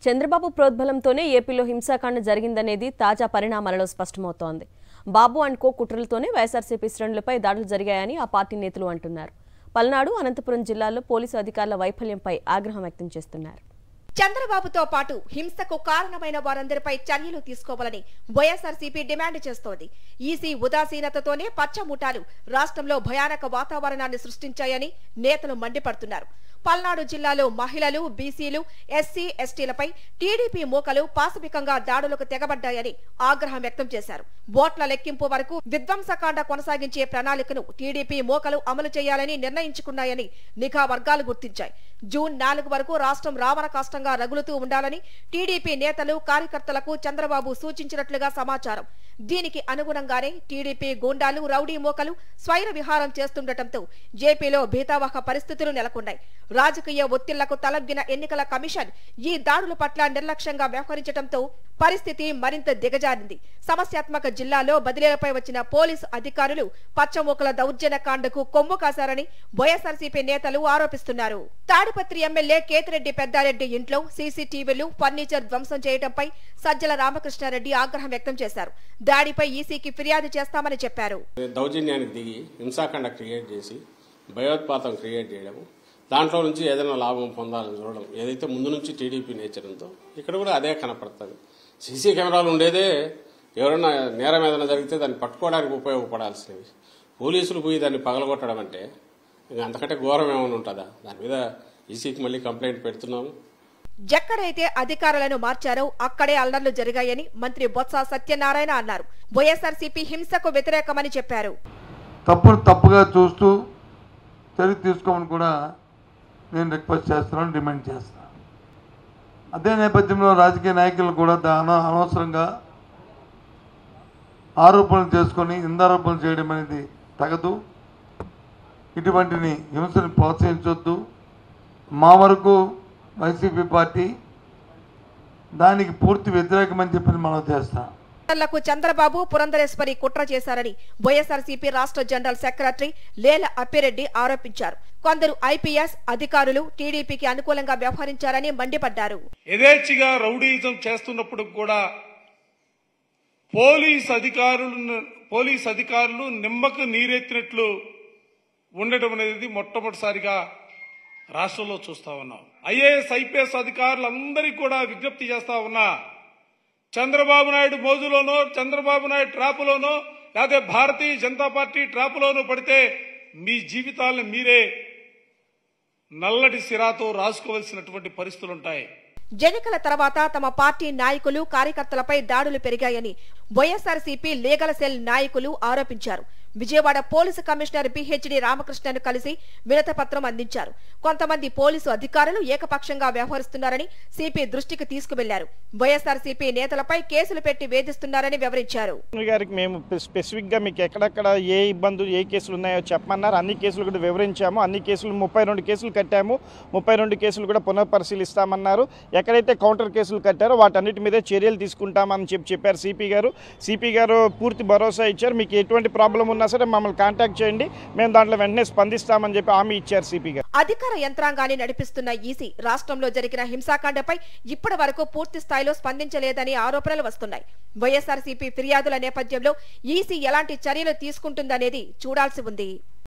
చంద్రబాబు ప్రోద్బలంతోనే ఏపీలో హింసాకాండ జరిగిందనేది తాజా పరిణామాలలో స్పష్టమవుతోంది. బాబు అండ్ కో కుట్రలతోనే వైఎస్ఆర్సీపీ శ్రేణులపై దాడులు జరిగాయని ఆ పార్టీ నేతలు అంటున్నారు. పల్నాడు, అనంతపురం జిల్లాల్లో పోలీసు అధికారుల వైఫల్యంపై ఆగ్రహం వ్యక్తం చేస్తున్నారు. చంద్రబాబుతో పాటు హింసకు కారణమైన వారందరిపై చర్యలు తీసుకోవాలని వైఎస్ఆర్సీపీ డిమాండ్ చేస్తోంది. ఈసీ ఉదాసీనతతోనే పచ్చముఠాలు రాష్ట్రంలో భయానక వాతావరణాన్ని సృష్టించాయని నేతలు మండిపడుతున్నారు. పల్నాడు జిల్లాలో మహిళలు, బీసీలు, ఎస్సీ, ఎస్టీలపై టీడీపీ మూకలు పాశవికంగా దాడులకు తెగబడ్డాయని ఆగ్రహం వ్యక్తం చేశారు. ఓట్ల లెక్కింపు వరకు విధ్వంసకాండ కొనసాగించే ప్రణాళికను టీడీపీ మూకలు అమలు చేయాలని నిర్ణయించుకున్నాయని నిఘా వర్గాలు గుర్తించాయి. జూన్ 4 వరకు రాష్ట్రం రావణ కాష్టంగా రగులుతూ ఉండాలని టీడీపీ నేతలు, కార్యకర్తలకు చంద్రబాబు సూచించినట్లుగా సమాచారం. దీనికి అనుగుణంగానే టీడీపీ గూండాలు, రౌడీ మోకలు స్వైర విహారం చేస్తుండటంతో ఏపీలో భీతావహ పరిస్థితులు నెలకొన్నాయి. రాజకీయ ఒత్తిళ్లకు తలగ్గిన ఎన్నికల కమిషన్ ఈ దాడుల పట్ల నిర్లక్ష్యంగా వ్యవహరించడంతో పరిస్థితి మరింత దిగజారింది. సమస్యాత్మక జిల్లాలో బదిలీలపై వచ్చిన పోలీసు అధికారులు పచ్చమూకల దౌర్జన్యకాండకు కొమ్ము కాశారని వైఎస్ఆర్సీపీ నేతలు ఆరోపిస్తున్నారు. తాడిపత్రి ఎమ్మెల్యే కేతిరెడ్డి పెద్దారెడ్డి ఇంట్లో సీసీటీవీలు, ఫర్నిచర్ ధ్వంసం చేయడంపై సజ్జల రామకృష్ణారెడ్డి ఆగ్రహం వ్యక్తం చేశారు. దాడిపై ఈసీకి ఫిర్యాదు చేస్తామని చెప్పారు. దౌర్జన్యానికి దిగి హింసాకాండ క్రియేట్ చేసి భయోత్పాతం క్రియేట్ చేయడం, దాంట్లో నుంచి ఏదైనా లాభం పొందాలని చూడడం ఏదైతే ముందు నుంచి టీడీపీ నేచర్ ఉందో ఇక్కడ కూడా అదే కనపడుతుంది. సీసీ కెమెరాలు ఉండేదే ఎవరైనా నేరం ఏదైనా జరిగితే దాన్ని పట్టుకోవడానికి ఉపయోగపడాల్సినవి. పోలీసులు పోయి దాన్ని పగలగొట్టడం అంటే ఇంకా అంతకంటే ఘోరం ఏమైనా ఉంటుందా? దాని మీద ఈసీకి మళ్ళీ కంప్లైంట్ పెడుతున్నాము. ఎక్కడైతే అధికారులను మార్చారో అక్కడే అల్లర్లు జరిగాయని మంత్రి బొత్స సత్యనారాయణ అన్నారు. వైఎస్ఆర్సీపీ హింసకు వ్యతిరేకమని చెప్పారు. తప్పుగా చూస్తూ చర్య తీసుకోమని కూడా నేను రిక్వెస్ట్ చేస్తున్నాను, డిమాండ్ చేస్తున్నాను. అదే నేపథ్యంలో రాజకీయ నాయకులు కూడా అనవసరంగా ఆరోపణలు చేసుకొని నిందారోపణలు చేయడం అనేది తగదు. ఇటువంటిని హింసను ప్రోత్సహించొద్దు. మా వరకు వైసీపీ పార్టీ దానికి పూర్తి వ్యతిరేకమని చెప్పి మనం చేస్తాం. చంద్రబాబు, పురంధరేశ్వరి కుట్ర చేశారని వైఎస్ఆర్సీపీ రాష్ట్ర జనరల్ సెక్రటరీ లేల అప్పిరెడ్డి ఆరోపించారు. కొందరు ఐపీఎస్ అధికారులు టీడీపీకి అనుకూలంగా వ్యవహరించారని మండిపడ్డారు. యథేచ్ఛగా రౌడీయిజం చేస్తున్నప్పుడు కూడా పోలీస్ అధికారులు నిమ్మకు నీరెత్తినట్లు ఉండటం అనేది మొట్టమొదటిసారిగా రాష్ట్రంలో చూస్తా ఉన్నాం. ఐఏఎస్, ఐపీఎస్ అధికారులందరికీ కూడా విజ్ఞప్తి చేస్తా ఉన్నా, చంద్రబాబు నాయుడు మోజులోనో, చంద్రబాబు నాయుడు ట్రాపులోనో, లేకపోతే భారతీయ జనతా పార్టీ ట్రాపులోనో పడితే మీ జీవితాలను మీరే నల్లటి సిరాతో రాసుకోవాల్సినటువంటి పరిస్థితులుంటాయి. ఎన్నికల తర్వాత తమ పార్టీ నాయకులు, కార్యకర్తలపై దాడులు పెరిగాయని వైఎస్ఆర్సీపీ లీగల్ సెల్ నాయకులు ఆరోపించారు. విజయవాడ పోలీసు కమిషనర్ పిహెచ్డి రామకృష్ణను కలిసి వినతిపత్రం అందించారు. కొంతమంది పోలీసు అధికారులు ఏకపక్షంగా వ్యవహరిస్తున్నారని సిపి దృష్టికి తీసుకువెళ్లారు. వైఎస్ఆర్సీపీ నేతలపై కేసులు పెట్టి వేధిస్తున్నారని వివరించారు. మేము స్పెసిఫిక్ గా మీకు ఎక్కడెక్కడ ఏ ఇబ్బందులు, ఏ కేసులు ఉన్నాయో చెప్పమన్నారు. అన్ని కేసులు కూడా వివరించాము. అన్ని కేసులు 32 కేసులు కట్టాము. 32 కేసులు కూడా పునఃపరిశీలిస్తామన్నారు. ఎక్కడైతే కౌంటర్ కేసులు కట్టారో వాటన్నిటి మీద చర్యలు తీసుకుంటామని చెప్పారు సిపి గారు పూర్తి భరోసా ఇచ్చారు. మీకు ఎటువంటి ప్రాబ్లం ఉన్నా సరే మమ్మల్ని కాంటాక్ట్ చేయండి, మేము దాంట్లో వెంటనే స్పందిస్తామని చెప్పి హామీ ఇచ్చారు సిపి గారు. అధికార యంత్రాంగాన్ని నడిపిస్తున్న ఈసీ రాష్ట్రంలో జరిగిన హింసాకాండపై ఇప్పటి వరకు పూర్తి స్థాయిలో స్పందించలేదని ఆరోపణలు వస్తున్నాయి. వైఎస్ఆర్సీపీ ఫిర్యాదుల నేపథ్యంలో ఈసీ ఎలాంటి చర్యలు తీసుకుంటుందనేది చూడాల్సి ఉంది.